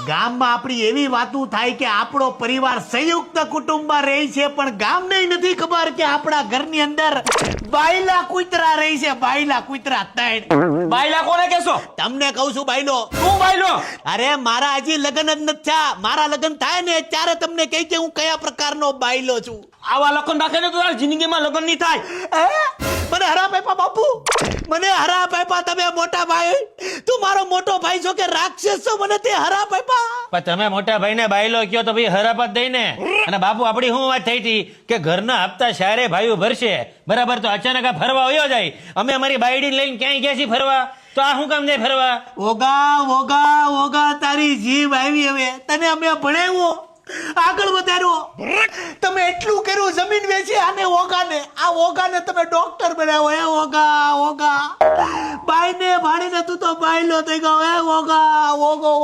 ગામમાં આપણી એવી વાતું થાય કે આપણો પરિવાર સંયુક્ત કુટુંબમાં રહે છે, પણ ગામને નથી ખબર કે આપણા ઘરની અંદર બાયલા કૂતરા રહે છે. બાયલા કૂતરા 3. બાયલા કોને કેશો? તમને કહું છું બાયલો. તું બાયલો? અરે મારા હજી લગ્ન જ નથી થયા. મારા લગ્ન થાય ને ત્યારે તમને કહી કે હું કયા પ્રકારનો બાયલો છું. આવા લખન રાખીને તો તારી જિંદગીમાં લગ્ન નહીં થાય. મને હરા પાપા બાપુ, મને હરા પાપા. તમે મોટા ભાઈ, તું મારો મોટો ભાઈ છો કે રાક્ષસ છો? મને તે હરા પાપા. પણ તમે મોટા ભાઈને બાયલો કયો તો ભાઈ હરાપત દઈ ને. અને બાપુ આપડી શું વાત થઈ હતી કે ઘરના હપ્તા શારે ભાઈઓ ભરશે, બરાબર? તો અચાનક આ ફરવા વયો જાય. અમે અમારી બાયડી લઈને ક્યાંય ગયા છીએ ફરવા, તો આ શું કામ જાય ફરવા? ઓગા ઓગા ઓગા, તારી જીભ આવી. હવે તને અમે ભણાવ્યો, આગળ વધાર્યો, તમે એટલું કર્યું, જમીન વેચી આને ઓગાને. આ ઓગાને તમે ડોક્ટર બનાવ્યો. હે ઓગા ઓગા, બાઈને ભાડીને તું તો બાયલો થઈ ગયો. હે ઓગા ઓગો.